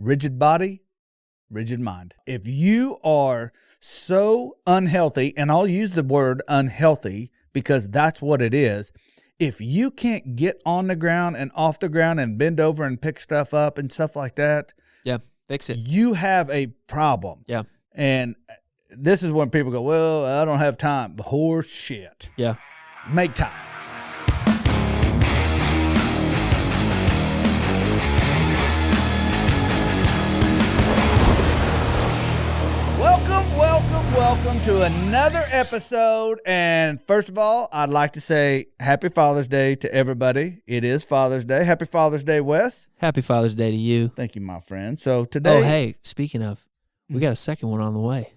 rigid body, rigid mind. If you are so unhealthy, and I'll use the word unhealthy because that's what it is. If you can't get on the ground and off the ground and bend over and pick stuff up and stuff like that, yeah, fix it. You have a problem. Yeah. And this is when people go, well, I don't have time. Horse shit. Yeah. Make time. Welcome to another episode. And first of all, I'd like to say Happy Father's Day to everybody. It is Father's Day. Happy Father's Day, Wes. Happy Father's Day to you. Thank you, my friend. So today... Oh, hey, speaking of, we got a second one on the way.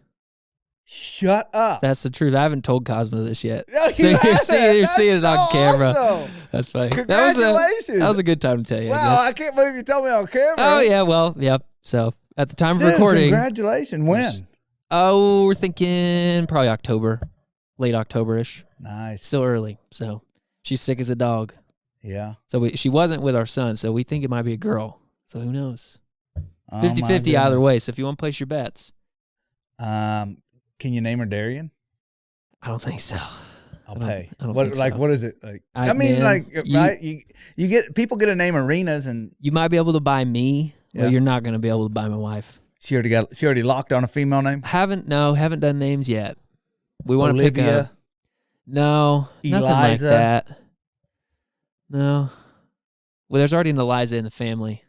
Shut up. That's the truth. I haven't told Kosmo this yet. No, so you're seeing it on camera. Awesome. That's funny. Congratulations. That was a good time to tell you. Wow, I can't believe you told me on camera. Oh, yeah, well, yep. So at the time of recording. Congratulations. When? Oh, we're thinking probably October, late October-ish. Nice. Still early, so she's sick as a dog. Yeah. So she wasn't with our son, so we think it might be a girl. So who knows? 50-50 Oh, either way, so if you want to place your bets. Can you name her Darian? I don't think so. I'll pay. I don't think so. What is it? Like, you, right? You get people get to name arenas, and you might be able to buy me, but you're not going to be able to buy my wife. She already locked on a female name? Haven't done names yet. We want to pick Olivia? No, Eliza? nothing like that. No. Well, there's already an Eliza in the family.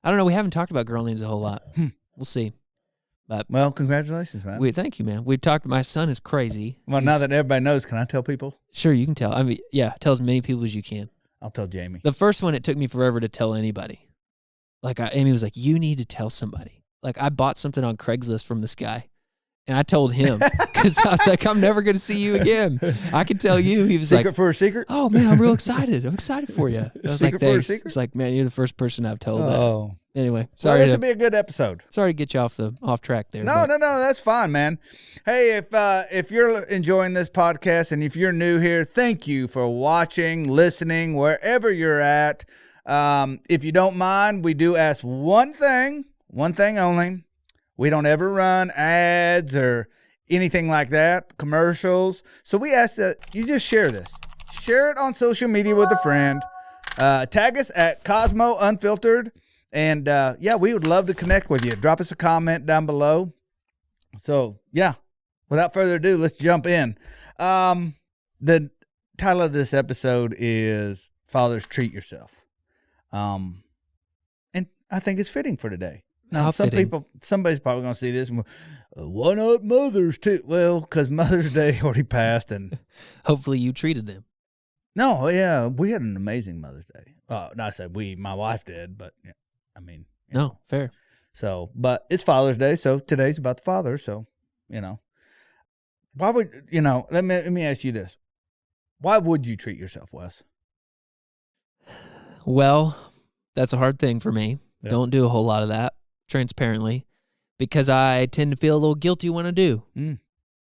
I don't know. We haven't talked about girl names a whole lot. We'll see. But well, congratulations, man. Thank you, man. We've talked. My son is crazy. Well, now that everybody knows, can I tell people? Sure, you can tell. I mean, yeah, tell as many people as you can. I'll tell Jamie. The first one, it took me forever to tell anybody. Like, Amy was like, you need to tell somebody. Like, I bought something on Craigslist from this guy, and I told him because I was like, I'm never going to see you again. I can tell you. He was secret for a secret? Oh, man, I'm real excited. I'm excited for you. I was secret like, for a thanks. secret? It's like, man, you're the first person I've told that. Anyway, sorry. Well, this will be a good episode. Sorry to get you off track there. No, that's fine, man. Hey, if you're enjoying this podcast and if you're new here, thank you for watching, listening, wherever you're at. If you don't mind, we do ask one thing only. We don't ever run ads or anything like that, commercials. So we ask that you just share this. Share it on social media with a friend. Tag us at Kosmo Unfiltered. And, we would love to connect with you. Drop us a comment down below. So, without further ado, let's jump in. The title of this episode is Fathers Treat Yourself. And I think it's fitting for today. Now, somebody's probably going to see this and go, why not Mother's too? Well, because Mother's Day already passed. And hopefully you treated them. No, yeah, we had an amazing Mother's Day. Not I said we, my wife did, but yeah. I mean, no, fair. So, but it's Father's Day, so today's about the father. So, why would let me ask you this: why would you treat yourself, Wes? Well, that's a hard thing for me. Yep. Don't do a whole lot of that, transparently, because I tend to feel a little guilty when I do.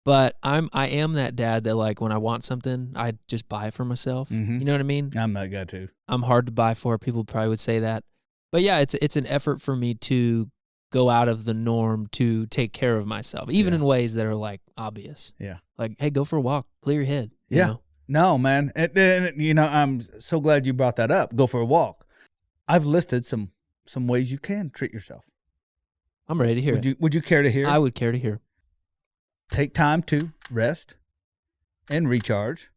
But I am that dad that, like, when I want something, I just buy it for myself. Mm-hmm. You know what I mean? I'm that guy too. I'm hard to buy for. People probably would say that. But yeah, it's an effort for me to go out of the norm to take care of myself, even in ways that are like obvious. Yeah. Like, hey, go for a walk, clear your head. You know? No, man. And I'm so glad you brought that up. Go for a walk. I've listed some ways you can treat yourself. I'm ready to hear it. Would you care to hear? I would care to hear. Take time to rest and recharge.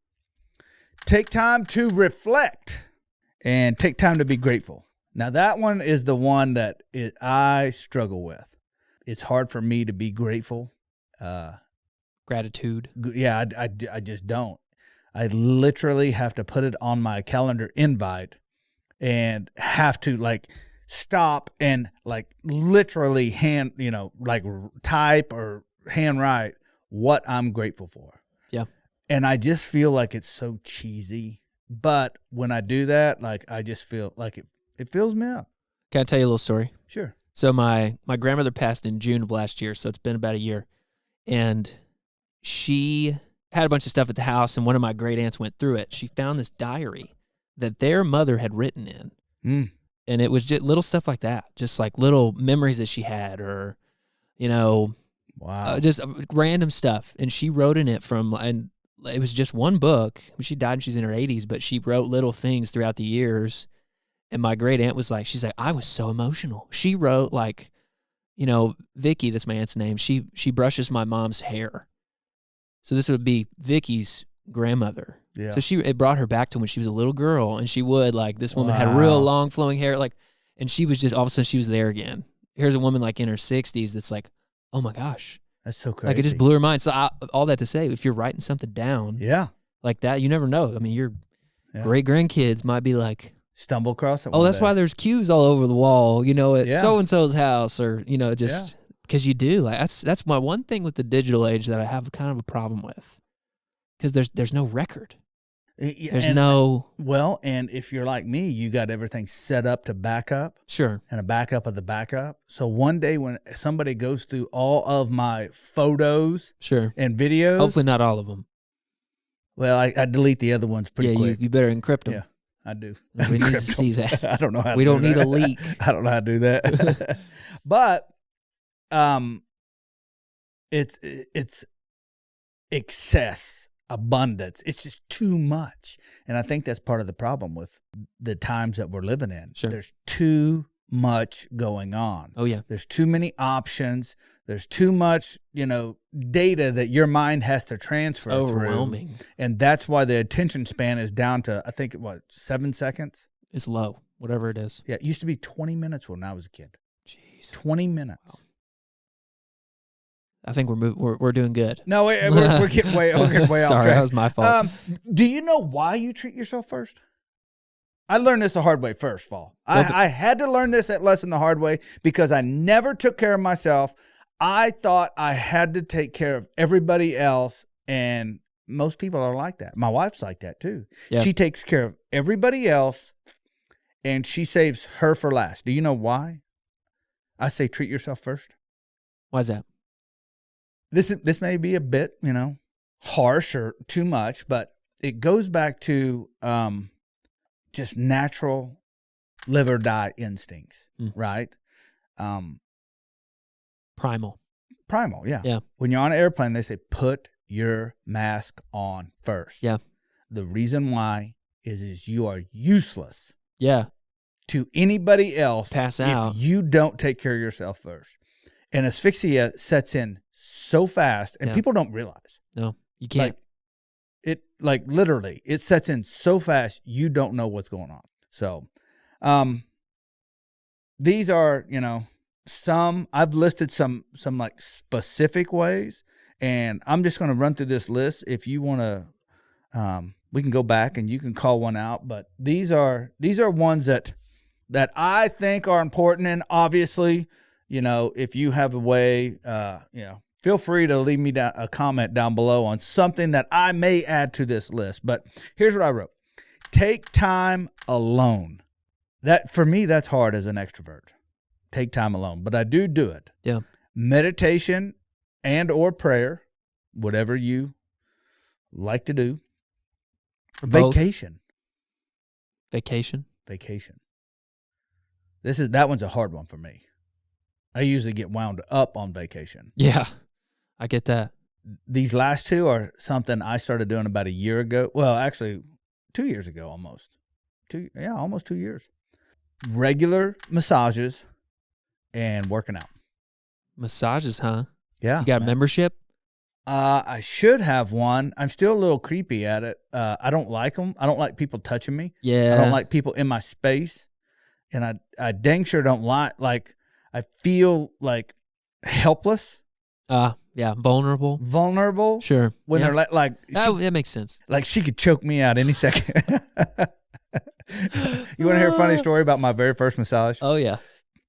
Take time to reflect and take time to be grateful. Now, that one is the one that I struggle with. It's hard for me to be grateful. Gratitude. Yeah, I just don't. I literally have to put it on my calendar invite and have to, like, stop and, like, literally type or handwrite what I'm grateful for. Yeah. And I just feel like it's so cheesy. But when I do that, like, I just feel like it fills me up. Can I tell you a little story? Sure. So my grandmother passed in June of last year, so it's been about a year. And she had a bunch of stuff at the house, and one of my great aunts went through it. She found this diary that their mother had written in. And it was just little stuff like that, just like little memories that she had, or, wow, just random stuff. And she wrote in it and it was just one book. She died and she's in her 80s, but she wrote little things throughout the years. And my great aunt was like, she's like, I was so emotional. She wrote like, Vicky, that's my aunt's name. She brushes my mom's hair. So this would be Vicky's grandmother. Yeah. So it brought her back to when she was a little girl, and she would like, this woman had real long flowing hair, like, and she was just, all of a sudden she was there again. Here's a woman like in her 60s that's like, oh my gosh. That's so crazy. Like it just blew her mind. So all that to say, if you're writing something down like that, you never know. I mean, your great grandkids might be like, stumble across it. Oh, that's why there's cues all over the wall, at so-and-so's house, or, just because you do. Like that's my one thing with the digital age that I have kind of a problem with, because there's no record. And if you're like me, you got everything set up to backup. Sure. And a backup of the backup. So one day when somebody goes through all of my photos and videos. Hopefully not all of them. Well, I delete the other ones pretty quick. You better encrypt them. Yeah, I do. We need to see that. I don't know how to do that. We don't need a leak. I don't know how to do that. But it's excess. Abundance. It's just too much. And I think that's part of the problem with the times that we're living in. Sure. There's too much going on. Oh, yeah. There's too many options. There's too much, data that your mind has to transfer through. Overwhelming. And that's why the attention span is down to, I think, 7 seconds? It's low, whatever it is. Yeah, it used to be 20 minutes when I was a kid. Jeez. 20 minutes. Wow. I think we're doing good. No, we're getting way off track. Sorry, that was my fault. Do you know why you treat yourself first? I learned this the hard way first of all. I had to learn this lesson the hard way because I never took care of myself. I thought I had to take care of everybody else, and most people are like that. My wife's like that too. Yeah. She takes care of everybody else, and she saves her for last. Do you know why? I say treat yourself first. Why is that? This may be a bit, harsh or too much, but it goes back to just natural live or die instincts, right? Primal, yeah. Yeah. When you're on an airplane, they say put your mask on first. Yeah. The reason why is you are useless. Yeah. To anybody else. Pass out. If you don't take care of yourself first. And asphyxia sets in so fast, and people don't realize. No, you can't. Literally, it sets in so fast, you don't know what's going on. So, these are, I've listed some like specific ways, and I'm just going to run through this list. If you want to, we can go back and you can call one out. But these are ones that I think are important, and obviously, if you have a way, feel free to leave me a comment down below on something that I may add to this list. But here's what I wrote. Take time alone. That, for me, that's hard as an extrovert. Take time alone. But I do it. Yeah. Meditation and or prayer, whatever you like to do. Vacation. Vacation. That one's a hard one for me. I usually get wound up on vacation. Yeah, I get that. These last two are something I started doing about a year ago. Well, actually, 2 years ago almost. Almost 2 years. Regular massages and working out. Massages, huh? Yeah. You got a membership? I should have one. I'm still a little creepy at it. I don't like them. I don't like people touching me. Yeah. I don't like people in my space. And I dang sure don't like I feel like helpless. Yeah, vulnerable. Sure. When they're like that makes sense. Like she could choke me out any second. You want to hear a funny story about my very first massage? Oh yeah.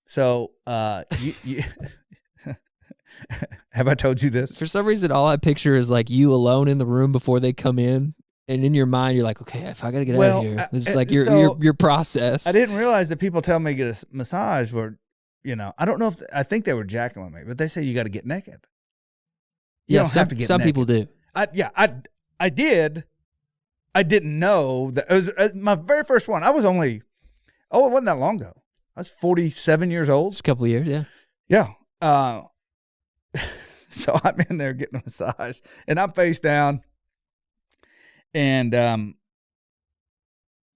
So, you have I told you this? For some reason, all I picture is like you alone in the room before they come in. And in your mind, you're like, okay, if I got to get out of here, this is like your process. I didn't realize that people tell me to get a massage were, I don't know if, I think they were jacking with me, but they say you got to get naked. You don't have to get some naked. People do. I did. I didn't know that it was my very first one. It wasn't that long ago. I was 47 years old. Just a couple of years, yeah. Yeah. So I'm in there getting a massage, and I'm face down, and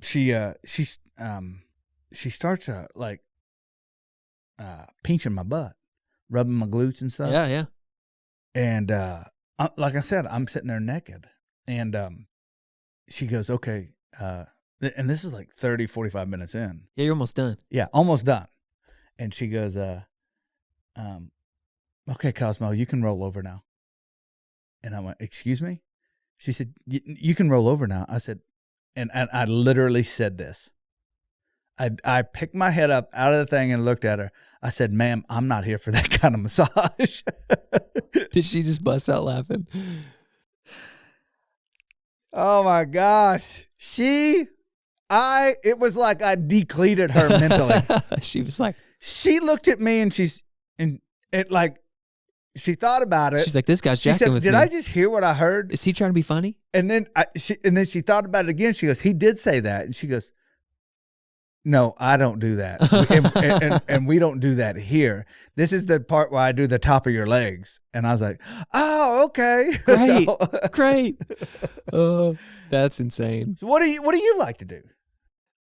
she starts pinching my butt, rubbing my glutes and stuff. Yeah, yeah. And like I said, I'm sitting there naked, and she goes, okay, and this is like 30, 45 minutes in. Yeah, you're almost done. Yeah, almost done. And she goes, okay, Cosmo, you can roll over now. And I went, excuse me? She said, you can roll over now. I said, and I literally said this. I picked my head up out of the thing and looked at her. I said, ma'am, I'm not here for that kind of massage. Did she just bust out laughing? Oh my gosh. It was like I depleted her mentally. She was like, she looked at me and she thought about it. She's like, this guy's jacking she said, with did me. I just hear what I heard? Is he trying to be funny? And then she thought about it again. She goes, he did say that. And she goes, no, I don't do that. and we don't do that here. This is the part where I do the top of your legs. And I was like, oh, okay. Great. Great. Oh, that's insane. So what do you like to do?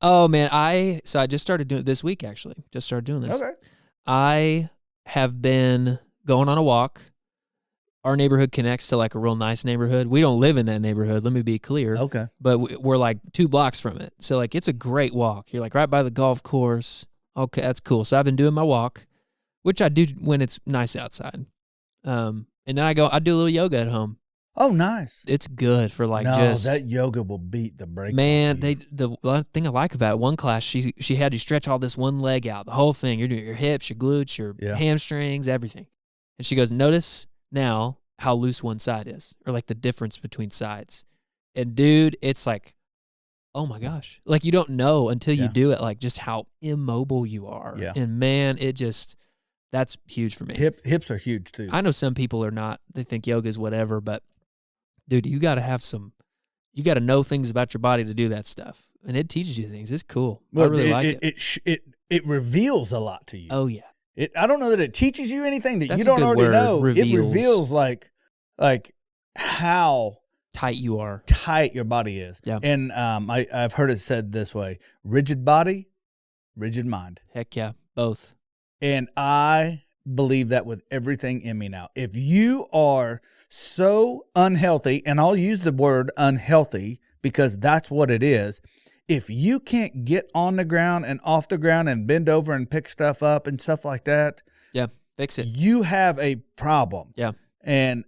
Oh man, I just started doing it this week actually. Just started doing this. Okay. I have been going on a walk. Our neighborhood connects to like a real nice neighborhood. We don't live in that neighborhood, let me be clear. Okay. But we're like 2 blocks from it. So like it's a great walk. You're like right by the golf course. Okay, that's cool. So I've been doing my walk, which I do when it's nice outside. And then I do a little yoga at home. Oh, nice. It's good for like that yoga will beat the brakes. Man, the thing I like about it, one class, she had you stretch all this one leg out, the whole thing. You're doing your hips, your glutes, your hamstrings, everything. And she goes, notice now how loose one side is, or like the difference between sides. And dude, it's like, oh my gosh. Like you don't know until you do it, like just how immobile you are. Yeah. And man, that's huge for me. Hips are huge too. I know some people are not, they think yoga is whatever, but dude, you got to know things about your body to do that stuff. And it teaches you things. It's cool. Well, I really like it. It reveals a lot to you. Oh yeah. I don't know that it teaches you anything that That's you don't a good already word, know. reveals. It reveals like how tight you are. Tight your body is. Yeah. And I've heard it said this way: rigid body, rigid mind. Heck yeah, both. And I believe that with everything in me now. If you are so unhealthy, and I'll use the word unhealthy because that's what it is. If you can't get on the ground and off the ground and bend over and pick stuff up and stuff like that, yeah, fix it. You have a problem. Yeah. And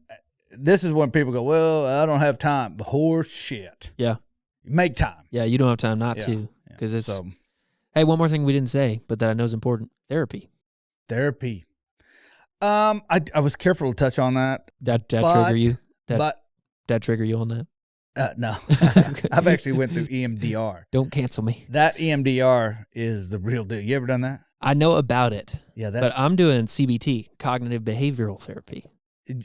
this is when people go, well, I don't have time. Horse shit. Yeah. Make time. Yeah, you don't have time not to. Because it's, hey, one more thing we didn't say, but that I know is important. Therapy. I was careful to touch on that. That trigger you? That trigger you on that? No. I've actually went through EMDR. Don't cancel me. That EMDR is the real deal. You ever done that? I know about it. Yeah, but I'm doing CBT, cognitive behavioral therapy.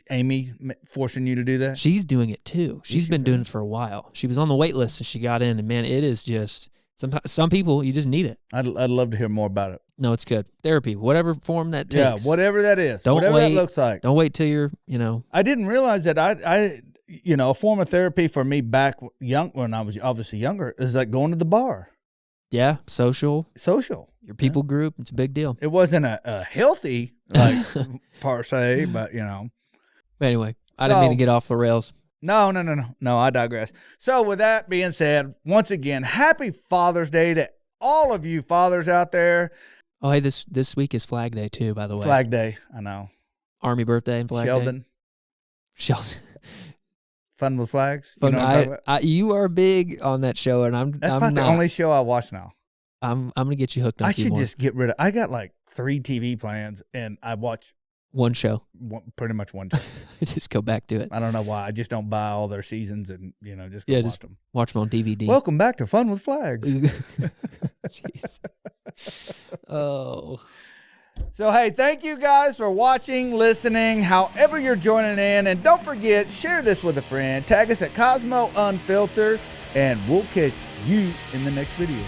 Amy forcing you to do that? She's doing it too. She's been doing it for a while. She was on the wait list and she got in, and man, it is just some people you just need it. I'd love to hear more about it. No, it's good. Therapy, whatever form that takes. Yeah, whatever that is. Whatever that looks like. Don't wait till you're, I didn't realize that I a form of therapy for me back when I was obviously younger is like going to the bar. Yeah, social. Your people group, it's a big deal. It wasn't a healthy per se, but But anyway, I didn't mean to get off the rails. No, I digress. So with that being said, once again, happy Father's Day to all of you fathers out there. Oh, hey, this week is Flag Day too, by the way. Flag Day, I know. Army birthday and Flag Day. Sheldon. Fun with Flags. You are big on that show, and That's about the only show I watch now. I'm gonna get you hooked on. I should just get rid of. I got like 3 TV plans, and I watch one show. Pretty much one show. Just go back to it. I don't know why. I just don't buy all their seasons, and just watch them. Watch them on DVD. Welcome back to Fun with Flags. Jeez. Oh. So, hey, thank you guys for watching, listening, however you're joining in. And don't forget, share this with a friend. Tag us at Kosmo Unfiltered, and we'll catch you in the next video.